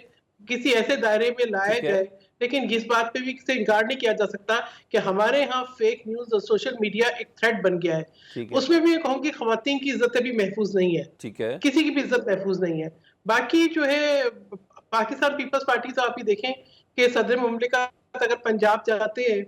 کسی ایسے دائرے میں لایا ٹھیک ہے. جائے. لیکن اس بات پہ بھی سے انکار نہیں کیا جا سکتا کہ ہمارے ہاں فیک نیوز اور سوشل میڈیا ایک تھریٹ بن گیا ہے. ٹھیک ہے. اس میں بھی یہ کہوں کہ خواتین کی عزت بھی محفوظ نہیں ہے، ٹھیک ہے. کسی کی بھی عزت محفوظ نہیں ہے. باقی جو ہے پاکستان پیپلز پارٹی سے آپ ہی دیکھیں کہ صدر مملکت اگر پنجاب جاتے ہیں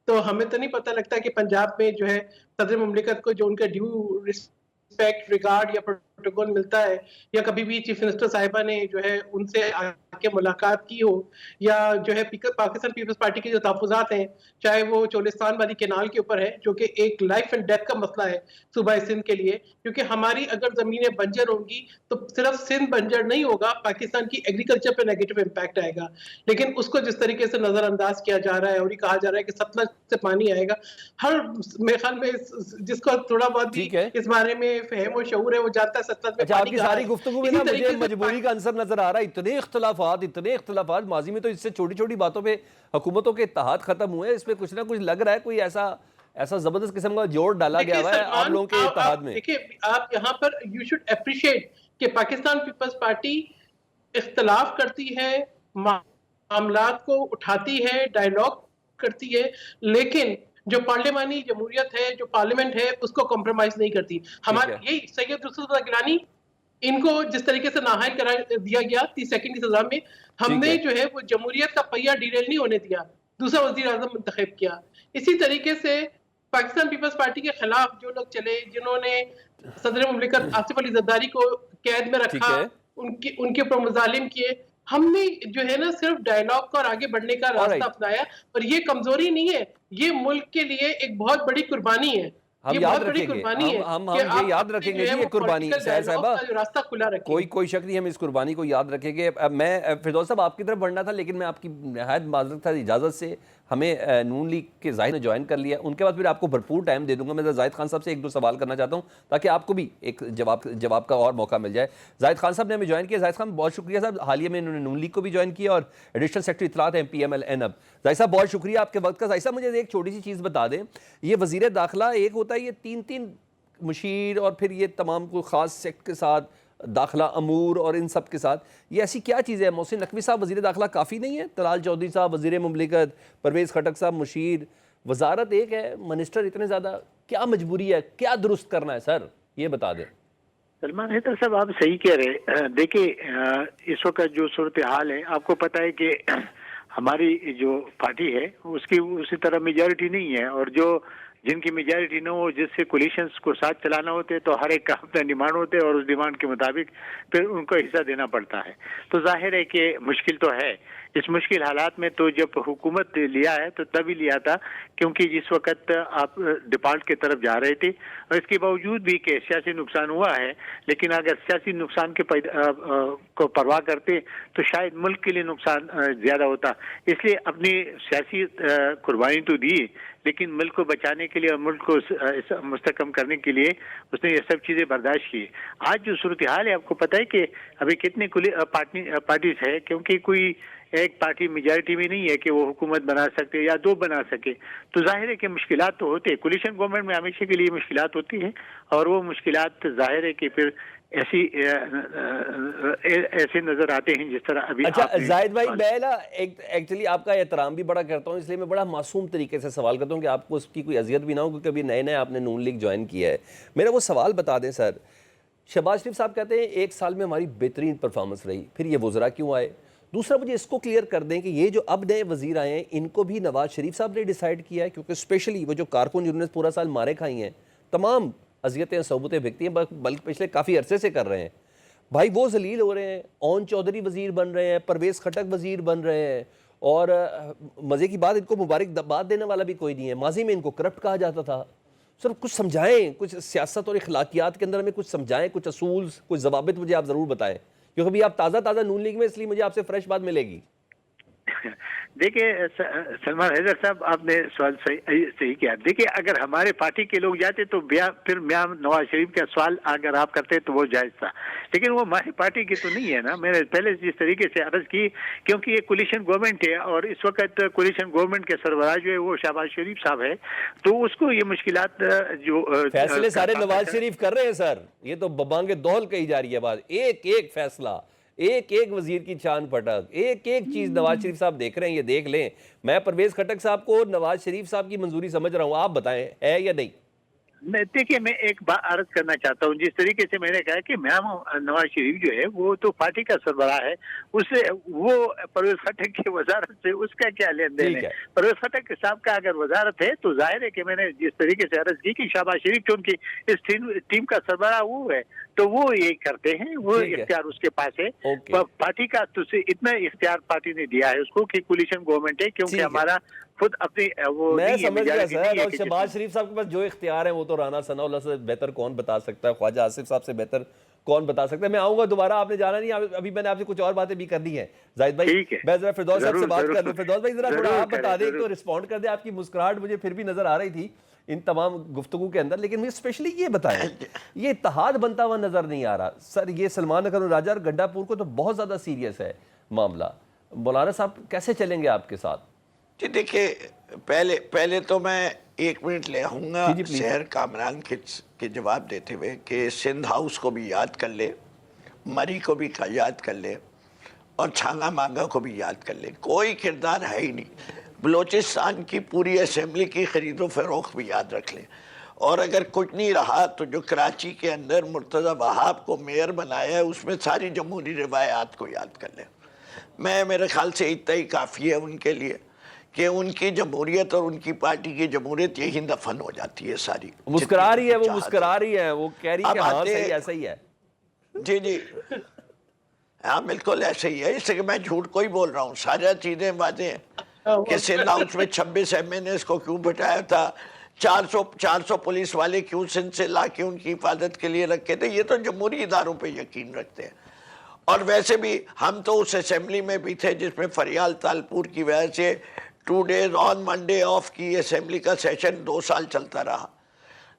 تو ہمیں تو نہیں پتہ لگتا کہ پنجاب میں جو ہے صدر مملکت کو جو ان کا ڈیو رسپیکٹ ریگارڈ یا پروٹوکول ملتا ہے، یا کبھی بھی چیف منسٹر صاحبہ نے جو ہے ان سے آ کے ملاقات کی ہو، یا جو ہے پاکستان پیپلز پارٹی کے جو تحفظات ہیں چاہے وہ چولستان والی کینال کے اوپر ہے جو کہ ایک لائف اینڈ ڈیتھ کا مسئلہ ہے صوبہ سندھ کے لیے، کیونکہ ہماری اگر زمینیں بنجر ہوں گی تو صرف سندھ بنجر نہیں ہوگا، پاکستان کی ایگریکلچر پہ نیگیٹو امپیکٹ آئے گا. لیکن اس کو جس طریقے سے نظر انداز کیا جا رہا ہے اور یہ کہا جا رہا ہے کہ ستلج سے پانی آئے گا، ہر میرے خیال میں جس کو تھوڑا بہت بھی ٹھیک ہے. اس بارے میں فہم و شعور ہے وہ جانتا ہے ستلج میں اچھا، آپ پانی کی کہاں ساری ہے. گفتگو میں اسی نا مجھے طریقے سے مجبوری کا عنصر نظر آ رہا ہے. اتنے اختلافات ماضی میں تو اس سے چھوٹی چھوٹی باتوں پہ حکومتوں کے اتحاد ختم ہوئے، اس پہ کچھ نہ کچھ لگ رہا ہے کوئی ایسا زبردست قسم کا جوڑ ڈالا گیا ہوا ہے آپ لوگوں کے اتحاد میں. دیکھیں آپ یہاں پر یو شوڈ اپریشیٹ کہ پاکستان پیپلز پارٹی اختلاف کرتی ہے، معاملات کو اٹھاتی ہے، ڈائیلاگ کرتی ہے، لیکن جو پارلیمانی جمہوریت ہے، جو پارلیمنٹ ہے، اس کو کمپرومائز نہیں کرتی. ہمارے یہی سید یوسف رضا گیلانی ان کو جس طریقے سے نااہل قرار دیا گیا 30 سیکنڈ کی سزا میں، ہم نے جو ہے وہ جمہوریت کا پہیہ ڈیریل نہیں ہونے دیا، دوسرا وزیر اعظم منتخب کیا. اسی طریقے سے پاکستان پیپلز پارٹی کے خلاف جو لوگ چلے، جنہوں نے صدر مملکت آصف علی زرداری کو قید میں رکھا، ان کے اوپر مظالم کیے، ہم نے جو ہے نا صرف ڈائیلاگ کو اور آگے بڑھنے کا راستہ اپنایا. اور یہ کمزوری نہیں ہے، یہ ملک کے لیے ایک بہت بڑی قربانی ہے. ہم یاد رکھیں گے، ہم یہ یاد رکھیں گے جی یہ قربانی سہر صاحبہ، کوئی شک نہیں، ہم اس قربانی کو یاد رکھیں گے. میں فردوس صاحب آپ کی طرف بڑھنا تھا لیکن میں آپ کی نہایت معذرت تھا، اجازت سے ہمیں نون لیگ کے زاہد نے جوائن کر لیا، ان کے بعد پھر آپ کو بھرپور ٹائم دے دوں گا. میں زاہد خان صاحب سے ایک دو سوال کرنا چاہتا ہوں تاکہ آپ کو بھی ایک جواب کا اور موقع مل جائے. زاہد خان صاحب نے ہمیں جوائن کیا. زاہد خان بہت شکریہ صاحب، حالیہ میں انہوں نے نون لیگ کو بھی جوائن کیا اور ایڈیشنل سیکرٹری اطلاعات ہیں PMLN. اب زاہد صاحب بہت شکریہ آپ کے وقت کا. زاہد صاحب مجھے ایک چھوٹی سی چیز بتا دیں، یہ وزیر داخلہ ایک ہوتا ہے، یہ تین مشیر اور پھر یہ تمام کوئی خاص سیکٹ کے ساتھ داخلہ امور اور ان سب کے ساتھ، یہ ایسی کیا چیز ہے؟ محسن نقوی صاحب وزیر داخلہ کافی نہیں ہے؟ طلال چودھری صاحب وزیر مملکت، پرویز خٹک صاحب مشیر، وزارت ایک ہے، منسٹر اتنے زیادہ، کیا مجبوری ہے؟ کیا درست کرنا ہے سر؟ یہ بتا دیں. سلمان حیدر صاحب آپ صحیح کہہ رہے. دیکھیں اس وقت جو صورتحال ہے، آپ کو پتہ ہے کہ ہماری جو پارٹی ہے اس کی اسی طرح میجارٹی نہیں ہے، اور جن کی میجارٹی نہ ہو، جس سے کولیشنز کو ساتھ چلانا ہوتے تو ہر ایک کا اپنا ڈیمانڈ ہوتے اور اس ڈیمانڈ کے مطابق پھر ان کو حصہ دینا پڑتا ہے. تو ظاہر ہے کہ مشکل تو ہے. اس مشکل حالات میں تو جب حکومت لیا ہے تو تبھی لیا تھا کیونکہ جس وقت آپ ڈیفالٹ کی طرف جا رہے تھے، اور اس کے باوجود بھی کہ سیاسی نقصان ہوا ہے، لیکن اگر سیاسی نقصان کے کو پرواہ کرتے تو شاید ملک کے لیے نقصان زیادہ ہوتا. اس لیے اپنی سیاسی قربانی تو دی لیکن ملک کو بچانے کے لیے اور ملک کو مستحکم کرنے کے لیے اس نے یہ سب چیزیں برداشت کی. آج جو صورتحال ہے آپ کو پتہ ہے کہ ابھی کتنے پارٹیز ہے, کیونکہ کوئی ایک پارٹی میجارٹی میں نہیں ہے کہ وہ حکومت بنا سکتے یا دو بنا سکے, تو ظاہر ہے کہ مشکلات تو ہوتے ہیں. کولیشن گورنمنٹ میں ہمیشہ کے لیے مشکلات ہوتی ہیں, اور وہ مشکلات ظاہر ہے کہ پھر ایسے نظر آتے ہیں جس طرح ابھی. اچھا زاہد بھائی, میں نا ایکچولی آپ کا احترام بھی بڑا کرتا ہوں, اس لیے میں بڑا معصوم طریقے سے سوال کرتا ہوں کہ آپ کو اس کی کوئی اذیت بھی نہ ہو, کیونکہ ابھی نئے نئے آپ نے نون لیگ جوائن کیا ہے. میرا وہ سوال بتا دیں سر. شہباز شریف صاحب کہتے ہیں 1 سال میں ہماری بہترین پرفارمنس رہی, پھر یہ وزراء کیوں آئے؟ دوسرا مجھے اس کو کلیئر کر دیں کہ یہ جو اب نئے وزیر آئے ہیں ان کو بھی نواز شریف صاحب نے ڈیسائیڈ کیا ہے؟ کیونکہ اسپیشلی وہ جو کارکن جنہوں نے پورا سال مارے کھائی ہیں, تمام اذیتیں صعوبتیں بھگتی ہیں, بلکہ پچھلے کافی عرصے سے کر رہے ہیں بھائی, وہ ذلیل ہو رہے ہیں. اون چودھری وزیر بن رہے ہیں, پرویز خٹک وزیر بن رہے ہیں, اور مزے کی بات ان کو مبارکباد دینے والا بھی کوئی نہیں ہے. ماضی میں ان کو کرپٹ کہا جاتا تھا. سر کچھ سمجھائیں, کچھ سیاست اور اخلاقیات کے اندر ہمیں کچھ سمجھائیں, کچھ اصول, کچھ ضوابط مجھے آپ ضرور بتائیں, کیونکہ ابھی آپ تازہ نون لیگ میں, اس لیے مجھے آپ سے فریش بات ملے گی. دیکھیے سلمان حیدر صاحب, آپ نے سوال صحیح کیا. دیکھیے اگر ہمارے پارٹی کے لوگ جاتے تو پھر میاں نواز شریف کا سوال اگر آپ کرتے تو وہ جائز تھا, لیکن وہ ہماری پارٹی کی تو نہیں ہے نا. میں نے پہلے جس طریقے سے عرض کی, کیونکہ یہ کولیشن گورنمنٹ ہے اور اس وقت کولیشن گورنمنٹ کے سربراہ جو ہے وہ شہباز شریف صاحب ہے, تو اس کو یہ مشکلات جو فیصلے سارے نواز شریف کر رہے ہیں سر. یہ تو ببانگ دول کہی جا رہی ہے بات. ایک فیصلہ, ایک وزیر کی چاند پٹک, ایک چیز نواز شریف صاحب دیکھ رہے ہیں, یہ دیکھ لیں. میں پرویز خٹک صاحب کو نواز شریف صاحب کی منظوری سمجھ رہا ہوں, آپ بتائیں ہے یا نہیں؟ دیکھیے میں ایک بات عرض کرنا چاہتا ہوں. جس طریقے سے میں نے کہا کہ نواز شریف جو ہے وہ تو پارٹی کا سربراہ ہے, اس سے وہ پرویز خٹک کی وزارت سے اس کا کیا لین دین ہے؟ پرویز خٹک صاحب کا اگر وزارت ہے تو ظاہر ہے کہ میں نے جس طریقے سے عرض کی کہ شہباز شریف چونکہ اس ٹیم کا سربراہ وہ ہے, تو وہ یہ کرتے ہیں, وہ اختیار اس کے پاس ہے. پارٹی کا تو اتنا اختیار پارٹی نے دیا ہے اس کو کہ کولیشن گورنمنٹ ہے, کیونکہ ہمارا خود اپنی وہ میں سمجھ گیا سر. اور شہباز شریف صاحب کے پاس جو اختیار ہے وہ تو رانا ثناء اللہ سے بہتر کون بتا سکتا ہے, خواجہ آصف صاحب سے بہتر کون بتا سکتا ہے. میں آؤں گا دوبارہ, آپ نے جانا نہیں, ابھی میں نے آپ سے کچھ اور باتیں بھی کرنی ہے. زاہد بھائی میں ذرا فردوس صاحب سے بات کر لوں. فردوس بھائی ذرا تھوڑا آپ بتا دیں, تو رسپونڈ کر دیں. آپ کی مسکراہٹ مجھے پھر بھی نظر آ رہی تھی ان تمام گفتگو کے اندر, لیکن مجھے اسپیشلی یہ بتائیں, یہ اتحاد بنتا ہوا نظر نہیں آ رہا سر. یہ سلمان اکرم راجہ اور گڈھا پور کو تو بہت زیادہ سیریس ہے معاملہ. مولانا صاحب کیسے چلیں گے آپ کے ساتھ؟ جی دیکھیے, پہلے تو میں 1 منٹ لے آؤں گا شہر کامران کے جواب دیتے ہوئے کہ سندھ ہاؤس کو بھی یاد کر لے, مری کو بھی یاد کر لے, اور چھانگا مانگا کو بھی یاد کر لے. کوئی کردار ہے ہی نہیں. بلوچستان کی پوری اسمبلی کی خرید و فروخت بھی یاد رکھ لیں. اور اگر کچھ نہیں رہا تو جو کراچی کے اندر مرتضی وہاب کو میئر بنایا ہے, اس میں ساری جمہوری روایات کو یاد کر لیں. میرے خیال سے اتنا ہی کافی ہے ان کے لیے کہ ان کی جمہوریت اور ان کی پارٹی کی جمہوریت یہی دفن ہو جاتی ہے ساری. مسکرا رہی ہے وہ, مسکرا رہی ہے وہ, کہہ رہی ہے کہ ہاں صحیح ایسا ہی ہے. جی ہاں بالکل ایسا ہی ہے. اس سے کہ میں جھوٹ کوئی بول رہا ہوں, سارا چیزیں باتیں ہیں کہ سندھ ہاؤس میں 26 MNAs کو کیوں بٹھایا تھا, 400 پولیس والے کیوں سندھ سے لا کے ان کی حفاظت کے لیے رکھے تھے. یہ تو جمہوری اداروں پہ یقین رکھتے ہیں. اور ویسے بھی ہم تو اس اسمبلی میں بھی تھے جس میں فریال تالپور کی وجہ سے 2 days آن منڈے آف کی اسمبلی کا سیشن 2 سال چلتا رہا.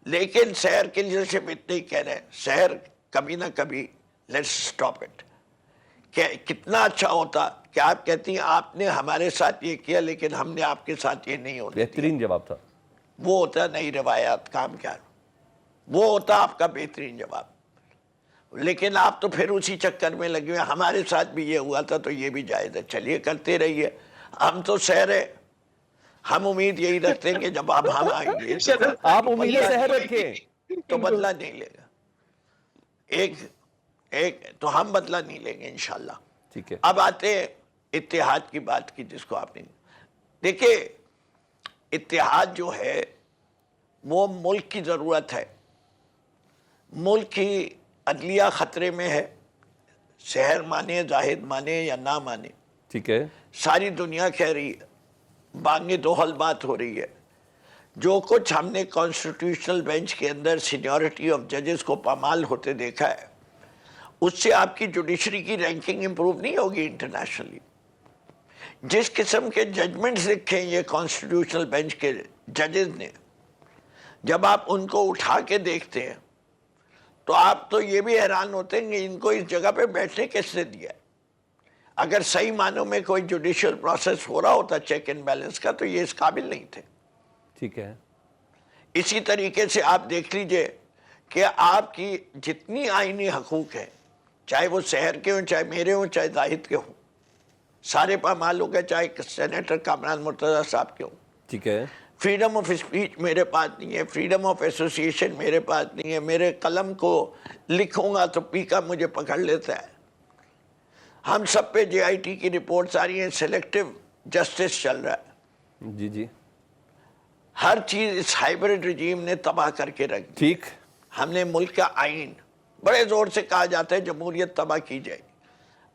لیکن شہر کے لیڈرشپ اتنے ہی کہہ رہے ہیں, شہر کبھی نہ کبھی لیٹس سٹاپ اٹ. کہ کتنا اچھا ہوتا کہ آپ کہتی ہیں آپ نے ہمارے ساتھ یہ کیا لیکن ہم نے آپ کے ساتھ یہ نہیں ہوتا. بہترین جواب تھا وہ. ہوتا نئی روایات کام کیا, وہ ہوتا آپ کا بہترین جواب. لیکن آپ تو پھر اسی چکر میں لگے ہوئے, ہمارے ساتھ بھی یہ ہوا تھا تو یہ بھی جائز ہے, چلیے کرتے رہیے. ہم تو شہر ہے, ہم امید یہی رکھتے ہیں کہ جب آپ ہم آئیں گے آپ امید شہر رکھیں تو بدلہ نہیں لے گا. ایک تو ہم بدلہ نہیں لیں گے انشاءاللہ. ٹھیک ہے. اب آتے ہیں اتحاد کی بات کی جس کو آپ نے دیکھیں. اتحاد جو ہے وہ ملک کی ضرورت ہے. ملک کی عدلیہ خطرے میں ہے, شہر مانے, زاہد مانے یا نہ مانے. ٹھیک ہے. ساری دنیا کہہ رہی ہے, بانگے دوحل بات ہو رہی ہے. جو کچھ ہم نے کانسٹیٹیوشنل بینچ کے اندر سینیورٹی آف ججز کو پامال ہوتے دیکھا ہے, اس سے آپ کی جوڈیشری کی رینکنگ امپروو نہیں ہوگی انٹرنیشنلی. جس قسم کے ججمنٹس لکھے ہیں یہ کانسٹیٹیوشنل بینچ کے ججز نے، جب آپ ان کو اٹھا کے دیکھتے ہیں تو آپ تو یہ بھی حیران ہوتے ہیں کہ ان کو اس جگہ پہ بیٹھنے کس نے دیا ہے۔ اگر صحیح معنوں میں کوئی جوڈیشل پروسیس ہو رہا ہوتا چیک اینڈ بیلنس کا تو یہ اس قابل نہیں تھے۔ ٹھیک ہے، اسی طریقے سے آپ دیکھ لیجئے کہ آپ کی جتنی آئینی حقوق ہیں، چاہے وہ سحر کے ہوں، چاہے میرے ہوں، چاہے زاہد کے ہوں، سارے پامال ہو گئے، چاہے سینیٹر کامران مرتضیٰ صاحب کے ہوں۔ ٹھیک ہے، فریڈم آف اسپیچ میرے پاس نہیں ہے، فریڈم آف ایسوسیشن میرے پاس نہیں ہے، میرے قلم کو لکھوں گا تو پیکا مجھے پکڑ لیتا ہے۔ ہم سب پہ جے آئی ٹی کی رپورٹس آ رہی ہیں، سلیکٹیو جسٹس چل رہا ہے، جی جی، ہر چیز اس ہائیبرڈ رجیم نے تباہ کر کے رکھ دی۔ ٹھیک، ہم نے ملک کا آئین بڑے زور سے کہا جاتا ہے جمہوریت تباہ کی جائے۔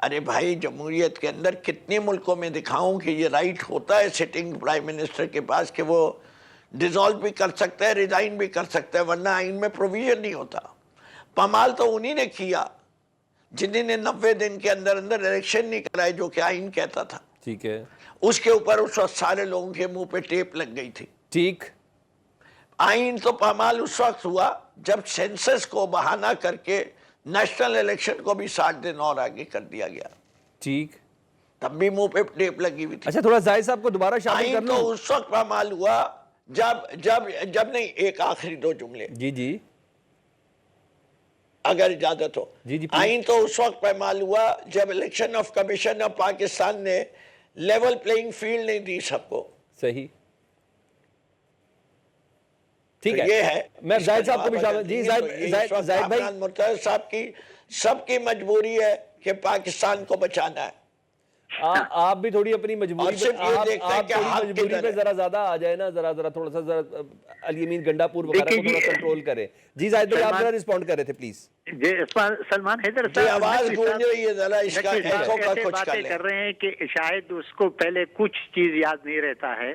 ارے بھائی، جمہوریت کے اندر کتنے ملکوں میں دکھاؤں کہ یہ رائٹ ہوتا ہے سٹنگ پرائم منسٹر کے پاس کہ وہ ڈیزالو بھی کر سکتا ہے، ریزائن بھی کر سکتا ہے، ورنہ آئین میں پروویژن نہیں ہوتا۔ پامال تو انہی نے کیا جنہی نے 90 دن کے اندر اندر الیکشن نہیں کرائے جو کہ آئین کہتا تھا۔ ٹھیک ہے، اس کے اوپر اس وقت سارے لوگوں کے منہ پہ ٹیپ لگ گئی تھی۔ ٹھیک، آئین تو پامال اس وقت ہوا جب سینسس کو بہانہ کر کے نیشنل الیکشن کو بھی 60 دن اور آگے کر دیا گیا، ٹھیک۔ تب بھی منہ پہ ٹیپ لگی ہوئی تھی۔ اچھا، تھوڑا زاہد صاحب کو دوبارہ شامل کر آئین لوں۔ تو اس وقت پامال ہوا جب نہیں، ایک آخری 2 جملے جی جی اگر اجازت ہو۔ جی جی، آئین تو اس وقت پامال ہوا جب election of commission of Pakistan نے لیول پلینگ فیلڈ نہیں دی سب کو۔ صحیح، ٹھیک تو ہے، یہ ہے میں زاہد صاحب کو بھی شامل، جی زاہد بھائی، مرتضی صاحب کی سب کی مجبوری ہے کہ پاکستان کو بچانا ہے۔ آپ بھی تھوڑی اپنی مجبوری اور صرف یہ دیکھتے ہیں آپ کہ تھوڑی حق مجبوری کدھر پہ ہے۔ ذرا زیادہ آ جائے نا، ذرا تھوڑا سا علی امین گنڈا پور وغیرہ کو تھوڑا کنٹرول کرے۔ جی زاہد بھائی، آپ ذرا رسپونڈ کر رہے تھے پلیز۔ جی سلمان حیدر جی، صاحب آواز گونج رہی ہے، ذرا اس کا ایکو کا ایسے کچھ کر باتیں لیں۔ کر رہے ہیں کہ شاید اس کو پہلے کچھ چیز یاد نہیں رہتا ہے۔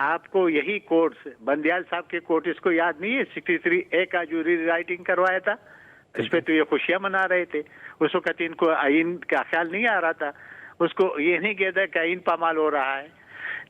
آپ کو یہی کوٹس بندیال صاحب کے کوٹ اس کو یاد نہیں ہے؟ 63A کا جو ری رائٹنگ کروایا تھا، اس پہ تو یہ خوشیاں منا رہے تھے۔ اس وقت ان کو آئین کا خیال نہیں آ رہا تھا، اس کو یہ نہیں کہتا کہ آئین پامال ہو رہا ہے۔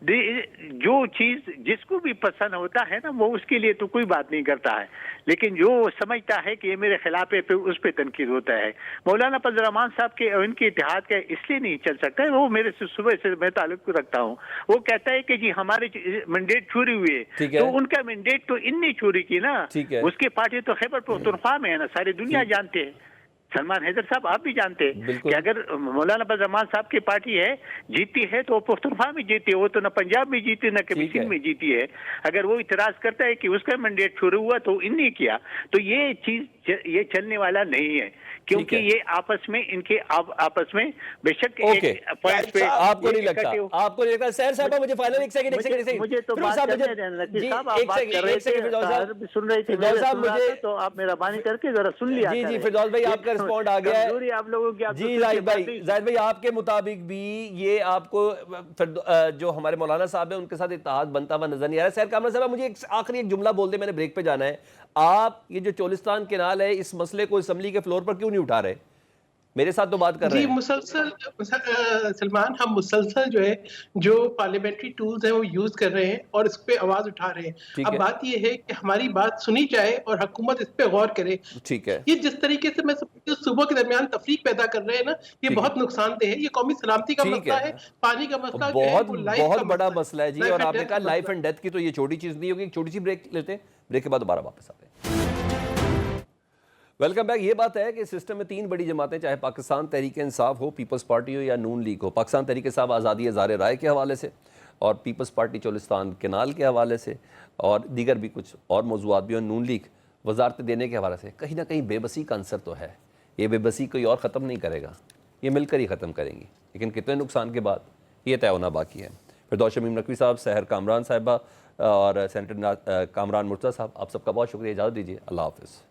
جو چیز جس کو بھی پسند ہوتا ہے نا، وہ اس کے لیے تو کوئی بات نہیں کرتا ہے، لیکن جو سمجھتا ہے کہ یہ میرے خلاف ہے، پھر اس پہ تنقید ہوتا ہے۔ مولانا فضل الرحمان صاحب کے ان کے اتحاد کا اس لیے نہیں چل سکتا ہے، وہ میرے سے صبح سے میں تعلق رکھتا ہوں۔ وہ کہتا ہے کہ جی ہمارے مینڈیٹ چوری ہوئی ہے، تو ان کا مینڈیٹ تو ان نے چوری کی نا۔ اس کی پارٹی تو خیبر پختونخوا میں ہے نا، ساری دنیا جانتے ہیں۔ سلمان حیدر صاحب آپ بھی جانتے ہیں کہ اگر مولانا فضل الرحمان صاحب کی پارٹی ہے جیتی ہے تو وہ پختونخوا میں جیتی ہے، وہ تو نہ پنجاب میں جیتی نہ کبھی سندھ میں جیتی ہے۔ اگر وہ اعتراض کرتا ہے کہ اس کا مینڈیٹ چھوڑا ہوا تو ان نے کیا، تو یہ چیز یہ چلنے والا نہیں ہے، کیونکہ یہ آپس میں ان کے آپس میں بے شک پوائنٹ پہ آپ کو نہیں لگتا سیر صاحب؟ مجھے فائنل ایک سیکنڈ مجھے تو بات کرنے دینا نقی صاحب، آپ بات کر رہے تھے، سن رہے تھے تو آپ مہربانی کر کے ذرا سن لیا۔ جی جی فردوس بھائی، آپ کا رسپونڈ آ گیا ہے آپ لوگوں کی۔ جی زاہد بھائی، آپ کے مطابق بھی یہ آپ کو جو ہمارے مولانا صاحب ہیں ان کے ساتھ اتحاد بنتا ہوا نظر نہیں آ رہا ہے؟ سیر کامران صاحب، مجھے آخری ایک جملہ بول دیں، میں نے بریک پہ جانا ہے۔ آپ یہ جو چولستان کینال ہے، اس مسئلے کو اسمبلی کے فلور پر کیوں نہیں اٹھا رہے؟ میرے ساتھ تو بات کر رہے ہیں۔ جی مسلسل سلمان، ہم مسلسل جو ہے جو پارلیمنٹری ٹولز ہیں وہ یوز کر رہے ہیں اور اس پہ آواز اٹھا رہے ہیں۔ اب بات یہ ہے کہ ہماری بات سنی جائے اور حکومت اس پہ غور کرے۔ ٹھیک ہے، یہ جس طریقے سے میں صوبوں کے درمیان تفریق پیدا کر رہے ہیں نا، یہ بہت نقصان دہ ہے۔ یہ قومی سلامتی کا مسئلہ ہے، پانی کا مسئلہ بہت بڑا مسئلہ ہے جی، اور آپ نے کہا لائف اینڈ ڈیتھ کی، تو یہ چھوٹی چیز نہیں ہوگی۔ ایک چھوٹی سی بریک لیتے ہیں، بریک کے بعد دوبارہ واپس آتے ہیں۔ Welcome back. یہ بات ہے کہ سسٹم میں 3 بڑی جماعتیں، چاہے پاکستان تحریک انصاف ہو، پیپلز پارٹی ہو یا نون لیگ ہو۔ پاکستان تحریک انصاف آزادی اظہار رائے کے حوالے سے، اور پیپلز پارٹی چولستان کینال کے حوالے سے، اور دیگر بھی کچھ اور موضوعات بھی، اور نون لیگ وزارت دینے کے حوالے سے کہیں نہ کہیں بے بسی کا عنصر تو ہے۔ یہ بے بسی کوئی اور ختم نہیں کرے گا، یہ مل کر ہی ختم کریں گی، لیکن کتنے نقصان کے بعد یہ طے ہونا باقی ہے۔ فردوس شمیم نقوی صاحب، سحر کامران صاحبہ اور سینیٹر کامران مرتضیٰ صاحب، آپ سب کا بہت شکریہ۔ اجازت دیجیے، اللہ حافظ۔